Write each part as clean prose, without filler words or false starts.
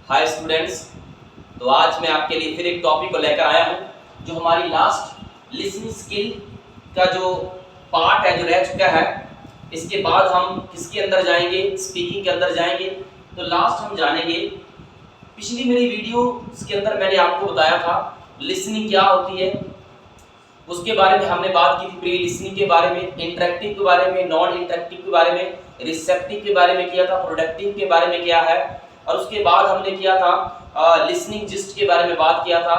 Hi students. तो आज मैं आपके लिए फिर एक टॉपिक को लेकर आया हूं जो हमारी लास्ट लिसनिंग स्किल का जो पार्ट है जो रह चुका है। इसके बाद हम किसके अंदर जाएंगे, स्पीकिंग के अंदर जाएंगे। तो लास्ट हम जानेंगे, पिछली मेरी वीडियो के अंदर मैंने आपको बताया था लिसनिंग क्या होती है, उसके बारे में हमने बात की थी। प्री लिसनिंग के बारे में, इंटरेक्टिव के बारे में, नॉन इंटरेक्टिव के बारे में, रिसेप्टिव के बारे में किया था, प्रोडक्टिव के बारे में क्या है, और उसके बाद हमने किया था लिसनिंग जिस्ट के बारे में बात किया था।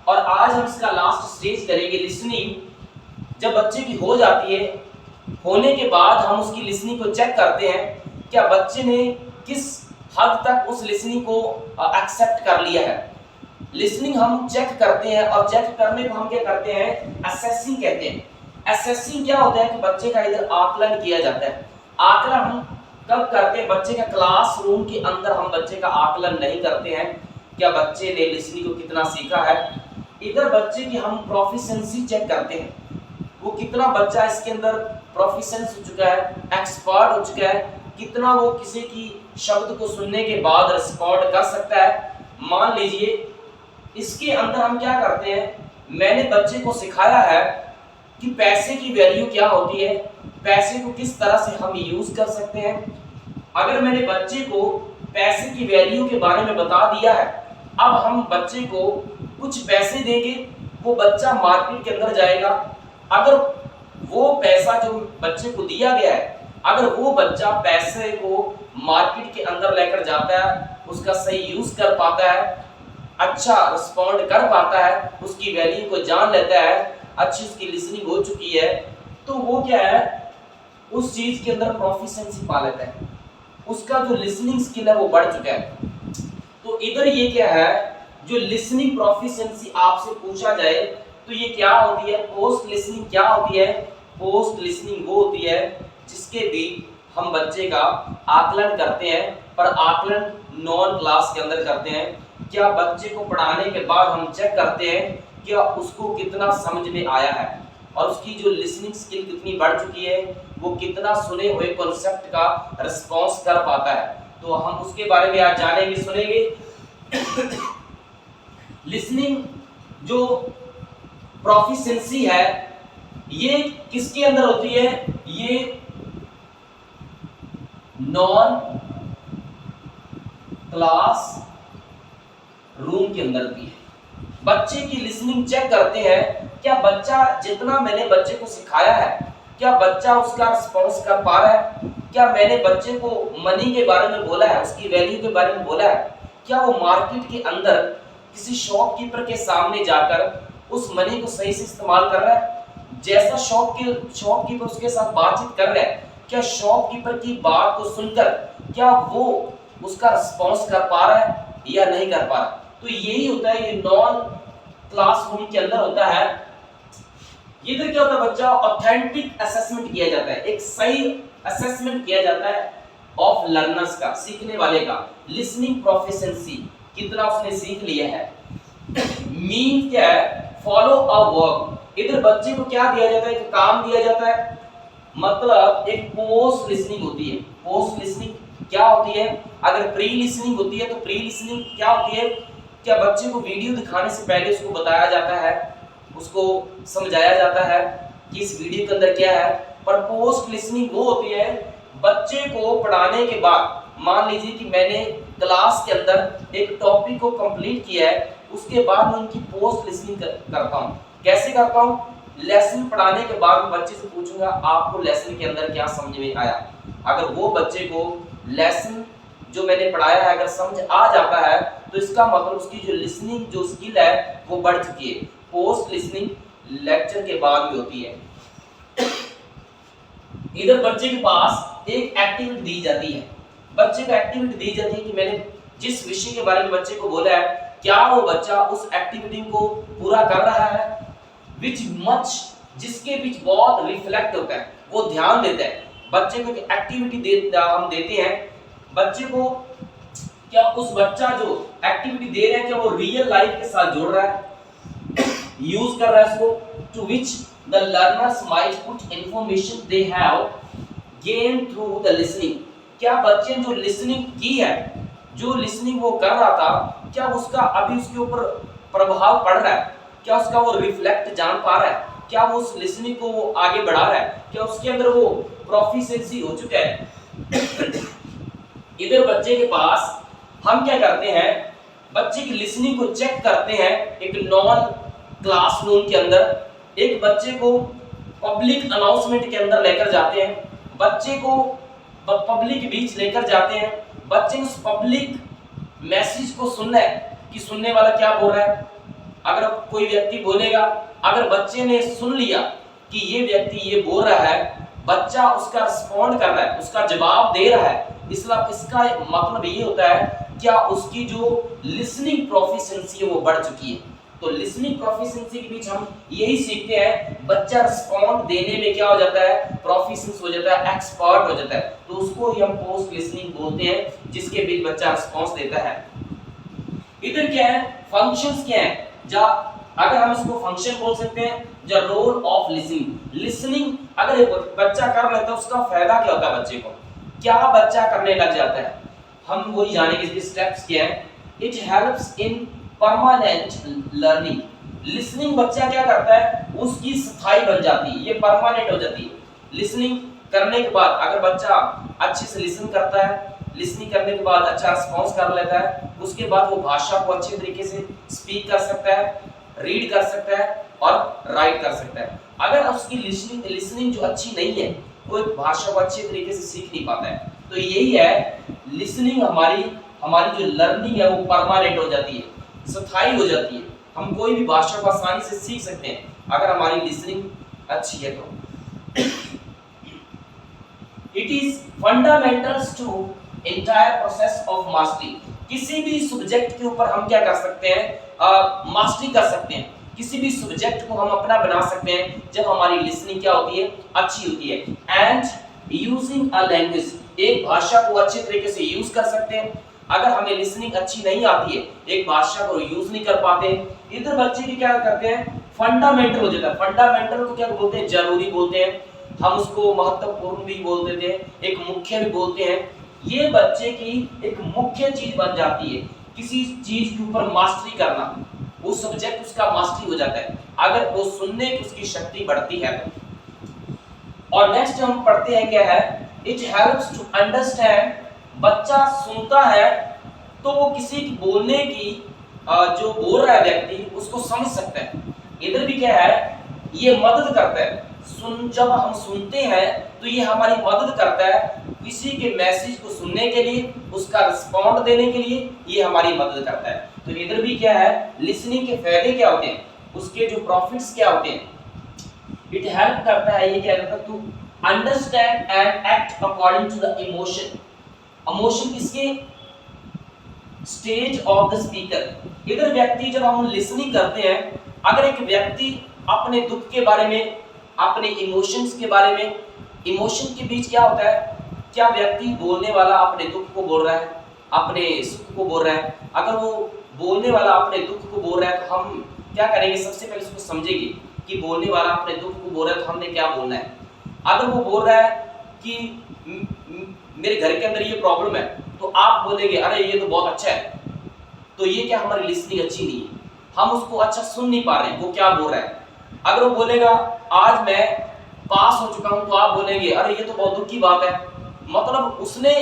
और आज हम इसका लास्ट स्टेज करेंगे लिसनिंग। जब बच्चे की हो जाती है, होने के बाद हम उसकी लिसनिंग को चेक करते हैं क्या बच्चे ने किस हद तक उस लिसनिंग को एक्सेप्ट कर लिया है। लिसनिंग हम चेक करते हैं और चेक करने को हम क्या करते हैं, असेसिंग कहते हैं। असेसिंग क्या होता है कि बच्चे का इधर आकलन किया जाता है। आकलन हम कब करते हैं, बच्चे का क्लासरूम के अंदर हम बच्चे का आकलन नहीं करते हैं क्या बच्चे ने लिसनिंग को कितना सीखा है। इधर बच्चे की हम प्रोफिशिएंसी चेक करते हैं, वो कितना बच्चा इसके अंदर प्रोफिशिएंट हो चुका है, एक्सपर्ट हो चुका है, कितना वो किसी की शब्द को सुनने के बाद रिस्पॉन्ड कर सकता है। मान लीजिए इसके अंदर हम क्या करते हैं, मैंने बच्चे को सिखाया है कि पैसे की वैल्यू क्या होती है, पैसे को किस तरह से हम यूज कर सकते हैं। अगर मैंने बच्चे को पैसे की वैल्यू के बारे में बता दिया है, अब हम बच्चे को कुछ पैसे देंगे, वो बच्चा मार्केट के अंदर जाएगा। अगर वो पैसा जो बच्चे को दिया गया है, अगर वो बच्चा पैसे को मार्केट के अंदर लेकर जाता है, उसका सही यूज कर पाता है, अच्छा रिस्पॉन्ड कर पाता है, उसकी वैल्यू को जान लेता है, अच्छी उसकी लिसनिंग हो चुकी है, तो वो क्या है, उस चीज के अंदर प्रोफिशिएंसी पा लेता है, उसका जो लिसनिंग स्किल है वो बढ़ चुका है। तो इधर ये क्या है, जो लिसनिंग प्रोफिशिएंसी आपसे पूछा जाए तो ये क्या होती है, पोस्ट लिसनिंग क्या होती है। पोस्ट लिसनिंग वो होती है जिसके भी हम बच्चे का आकलन करते हैं, पर आकलन नॉन क्लास के अंदर करते हैं। क्या बच्चे को पढ़ाने के बाद हम चेक करते हैं क्या उसको कितना समझ में आया है और उसकी जो लिसनिंग स्किल कितनी बढ़ चुकी है, वो कितना सुने हुए कॉन्सेप्ट का रिस्पॉन्स कर पाता है। तो हम उसके बारे में आज जानेंगे, सुनेंगे। लिसनिंग जो प्रोफिशिएंसी है ये किसके अंदर होती है, ये नॉन क्लास रूम के अंदर भी है। बच्चे की लिसनिंग चेक करते हैं क्या बच्चा जितना मैंने बच्चे को सिखाया है, क्या बच्चा उसका रिस्पॉन्स कर पा रहा है। क्या मैंने बच्चे को मनी के बारे में बोला है, उसकी वैल्यू के बारे में बोला है, क्या वो मार्केट के अंदर किसी शॉपकीपर के सामने जाकर उस मनी को सही से इस्तेमाल कर रहा है। जैसा शॉपकीपर उसके साथ बातचीत कर रहा है, क्या शॉपकीपर की बात को सुनकर क्या वो उसका रिस्पॉन्स कर पा रहा है या नहीं कर पा रहा। तो यही होता है, ये नॉन क्लासरूम के अंदर होता है। इधर क्या होता है, बच्चा ऑथेंटिक असेसमेंट किया जाता है, एक सही असेसमेंट किया जाता है ऑफ लर्नर्स का, सीखने वाले का लिसनिंग प्रोफिशिएंसी कितना उसने सीख लिया है। मीन क्या है, फॉलो अ वर्क। इधर बच्चे को क्या दिया जाता है, एक काम दिया जाता है, मतलब एक पोस्ट लिसनिंग होती है। पोस्ट लिसनिंग क्या होती है, अगर प्री लिसनिंग होती है तो प्री लिसनिंग क्या होती है, क्या बच्चे को वीडियो दिखाने से पहले उसको बताया जाता है, उसको समझाया जाता है कि इस वीडियो के अंदर क्या है। पर पोस्ट लिसनिंग वो होती है बच्चे को पढ़ाने के बाद, मान लीजिए कि मैंने क्लास के अंदर एक टॉपिक को कंप्लीट किया है, उसके बाद मैं उनकी पोस्ट लिसनिंग करता हूँ। कैसे करता हूँ, लेसन पढ़ाने के बाद मैं बच्चे से पूछूंगा आपको लेसन के अंदर क्या समझ में आया। अगर वो बच्चे को लेसन जो मैंने पढ़ाया है अगर समझ आ जाता है तो इसका मतलब उसकी जो लिसनिंग जो स्किल है वो बढ़ चुकी है। पोस्ट लिसनिंग लेक्चर के बाद भी होती है। इधर बच्चे के पास एक एक्टिविटी दी जाती है, बच्चे को एक्टिविटी दी जाती है कि मैंने जिस विषय के बारे में बच्चे को बोला है क्या वो बच्चा उस एक्टिविटी को पूरा कर रहा है। विच मच, जिसके बीच बहुत रिफ्लेक्ट होता है, वो ध्यान देता है। बच्चे को एक्टिविटी हम देते हैं, बच्चे को क्या उस बच्चा जो एक्टिविटी दे रहे हैं क्या वो रियल लाइफ के साथ जोड़ रहा है, यूज कर रहा है इसको, to which the learners might put information they have gain through the listening. क्या बच्चे ने जो लिसनिंग की है जो लिसनिंग वो कर रहा था, क्या उसका अभी उसके ऊपर प्रभाव पड़ रहा है, क्या उसका वो रिफ्लेक्ट जान पा रहा है, क्या वो उस लिसनिंग को वो आगे बढ़ा रहा है, क्या उसके अंदर वो प्रोफिशिएंसी हो चुका है। इधर बच्चे के पास हम क्या करते हैं, बच्चे की लिसनिंग को चेक करते हैं एक नॉन क्लासरूम के अंदर। एक बच्चे को पब्लिक अनाउंसमेंट के अंदर लेकर जाते हैं, बच्चे को पब्लिक के बीच लेकर जाते हैं, बच्चे उस पब्लिक मैसेज को सुनना है कि सुनने वाला क्या बोल रहा है। अगर कोई व्यक्ति बोलेगा, अगर बच्चे ने सुन लिया कि ये व्यक्ति ये बोल रहा है, बच्चा उसका रिस्पॉन्ड कर रहा है, उसका जवाब दे रहा है, इसका मतलब ये होता है क्या उसकी जो लिसनिंग प्रोफिशिएंसी है वो बढ़ चुकी है। तो लिसनिंग प्रोफिशिएंसी के बीच हम यही सीखते हैं, बच्चा रिस्पॉन्ड देने में क्या हो जाता है, प्रोफिशिएंट हो जाता है, एक्सपर्ट हो जाता है। तो उसको ही हम पोस्ट लिसनिंग बोलते हैं, जिसके बीच बच्चा रिस्पॉन्स देता है। इधर क्या है, फंक्शंस क्या है, अगर हम इसको फंक्शन बोल सकते हैं, the role of listening. Listening अगर बच्चा कर लेता है, उसका फायदा क्या होता है, बच्चे को क्या बच्चा करने लग जाता है, हम वही जानेंगे। इसके स्टेप्स क्या है। It helps in permanent learning. Listening बच्चा क्या करता है, उसकी स्थायी बन जाती है, ये परमानेंट हो जाती है। लिसनिंग करने के बाद अगर बच्चा अच्छे से लिसन करता है, लिसनिंग करने के बाद अच्छा रिस्पॉन्स कर लेता है, उसके बाद वो भाषा को अच्छे तरीके से स्पीक कर सकता है, रीड कर सकता है और राइट कर सकता है। अगर उसकी लिसनिंग जो अच्छी नहीं है, वो भाषा को अच्छे तरीके से सीख नहीं पाता है। तो यही है, लिसनिंग हमारी जो लर्निंग है वो परमानेंट हो जाती है, स्थायी हो जाती है। हम कोई भी भाषा को आसानी से सीख सकते हैं अगर हमारी लिसनिंग अच्छी है तो। It is fundamentals to entire process of mastery. किसी भी सब्जेक्ट के ऊपर हम क्या कर सकते हैं, मास्टरी कर सकते हैं। किसी भी सब्जेक्ट को हम अपना बना सकते हैं जब हमारी लिसनिंग क्या होती है, अच्छी होती है। एंड यूजिंग अ लैंग्वेज, एक भाषा को अच्छे तरीके से यूज कर सकते हैं। अगर हमें लिसनिंग अच्छी नहीं आती है, एक भाषा को यूज नहीं कर पाते, इधर बच्चे की क्या करते हैं, फंडामेंटल हो जाता है। फंडामेंटल को क्या बोलते हैं, जरूरी बोलते हैं, हम उसको महत्वपूर्ण भी बोल देते हैं, एक मुख्य भी बोलते हैं। ये बच्चे की एक मुख्य चीज बन जाती है, किसी चीज के ऊपर मास्टरी करना, वो सब्जेक्ट उसका मास्टरी हो जाता है अगर वो सुनने की उसकी शक्ति बढ़ती है तो। और नेक्स्ट हम पढ़ते हैं क्या है, इट हेल्प्स टू अंडरस्टैंड। बच्चा सुनता है तो वो किसी की बोलने की जो बोल रहा है व्यक्ति उसको समझ सकता है। इधर भी क्या है, ये मदद करता है। जब हम सुनते हैं तो ये हमारी मदद करता है किसी के मैसेज को सुनने के लिए, उसका रिस्पॉन्ड देने के लिए ये हमारी मदद करता है। तो इधर भी क्या है, लिसनिंग के फायदे क्या होते हैं, उसके जो प्रॉफिट्स क्या होते हैं। इट हेल्प करता है, ये क्या करता है, to understand and act according to the emotion. Emotion किसके, स्टेज ऑफ द स्पीकर। इधर व्यक्ति जब हम लिसनिंग करते हैं, अगर एक व्यक्ति अपने दुख के बारे में, अपने इमोशंस के बारे में, इमोशन के बीच क्या होता है, क्या व्यक्ति बोलने वाला अपने दुख को बोल रहा है, अपने सुख को बोल रहा है। अगर वो बोलने वाला अपने दुख को बोल रहा है तो हम क्या करेंगे, सबसे पहले उसको समझेंगे कि बोलने वाला अपने दुख को बोल रहा है तो हमने क्या बोलना है। अगर वो बोल रहा है कि मेरे घर के अंदर ये प्रॉब्लम है, तो आप बोलेंगे अरे ये तो बहुत अच्छा है, तो ये क्या, हमारी लिसनिंग अच्छी नहीं है, हम उसको अच्छा सुन नहीं पा रहे हैं वो क्या बोल रहा है। अगर वो बोलेगा आज मैं पास हो चुका हूं, तो आप बोलेंगे अरे ये तो बहुत दुख की बात है, मतलब उसने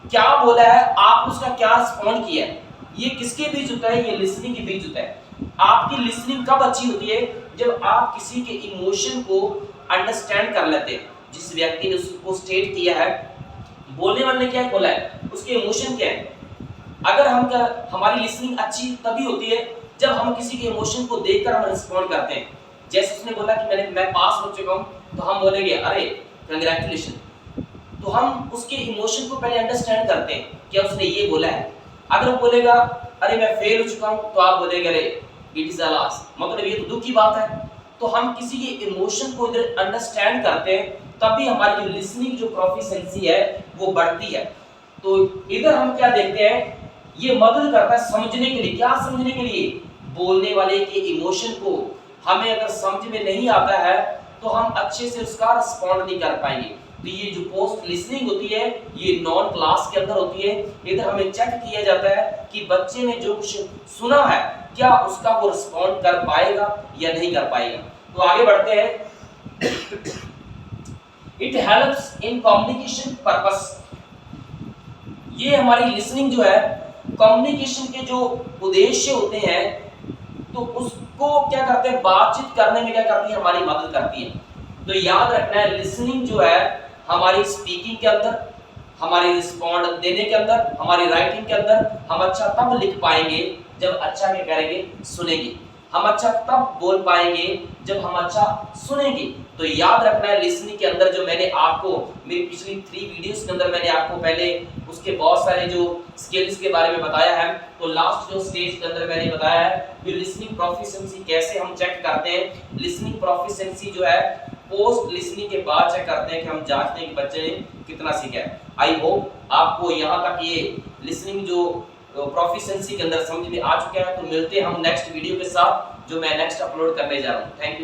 क्या बोला है, आप उसका क्या रिस्पॉन्ड किया है। ये किसके बीच होता है, ये लिसनिंग के बीच होता है। आपकी लिसनिंग कब अच्छी होती है, जब आप किसी के इमोशन को अंडरस्टैंड कर लेते हैं। जिस व्यक्ति ने उसको स्टेट किया है, बोलने वाले ने क्या बोला है, उसके इमोशन क्या है। अगर हमारी लिसनिंग अच्छी तभी होती है जब हम किसी के इमोशन को देखकर हम रिस्पॉन्ड करते हैं। जैसे उसने बोला कि मैं पास हो चुका हूं, तो हम बोलेंगे अरे कंग्रेचुलेशन। तो हम उसके इमोशन को पहले अंडरस्टैंड करते हैं, क्या उसने ये बोला है। अगर वो बोलेगा अरे मैं फेल हो चुका हूं, तो आप बोलेंगे अरे इट इज अ लॉस, मतलब ये तो दुख की बात है। तो हम किसी के इमोशन को इधर अंडरस्टैंड करते हैं, तभी हमारी जो लिसनिंग जो प्रोफिशिएंसी है वो बढ़ती है। तो इधर हम क्या देखते हैं, ये मदद करता है समझने के लिए। क्या समझने के लिए, बोलने वाले के इमोशन को हमें अगर समझ में नहीं आता है तो हम अच्छे से उसका रिस्पॉन्ड नहीं कर पाएंगे। तो ये जो पोस्ट लिसनिंग होती है ये नॉन क्लास के अंदर होती है। इधर हमें चेक किया जाता है कि बच्चे ने जो कुछ सुना है क्या उसका वो रिस्पॉन्ड कर पाएगा या नहीं कर पाएगा। तो आगे बढ़ते हैं। It helps in communication purpose. ये हमारी लिसनिंग जो है कम्युनिकेशन के जो उद्देश्य होते हैं तो उसको क्या करते हैं, बातचीत करने में क्या करती है, हमारी मदद करती है। तो याद रखना है लिसनिंग जो है हमारी स्पीकिंग के अंदर, हमारी रिस्पॉन्ड देने के अंदर, हमारी राइटिंग के अंदर हम अच्छा तब लिख पाएंगे जब अच्छा क्या करेंगे, सुनेंगे। हम अच्छा तब बोल पाएंगे जब हम अच्छा सुनेंगे। तो याद रखना है लिसनिंग के अंदर जो मैंने आपको मेरी पिछली 3 वीडियोस के अंदर मैंने आपको पहले उसके बहुत सारे जो स्किल्स के बारे में बताया है। तो लास्ट जो स्टेज के अंदर मैंने बताया है कि लिसनिंग प्रोफिशिएंसी कैसे हम चेक करते हैं। लिसनिंग प्रोफिशिएंसी जो है पोस्ट लिसनिंग के बाद चेक करते हैं कि हम जांचते हैं कि बच्चे ने कितना सीखा है। आई होप आपको यहाँ तक ये लिसनिंग जो प्रोफिशिएंसी के अंदर समझ में आ चुका है। तो मिलते हैं हम नेक्स्ट वीडियो के साथ जो मैं नेक्स्ट अपलोड करने जा रहा हूँ। Thank you.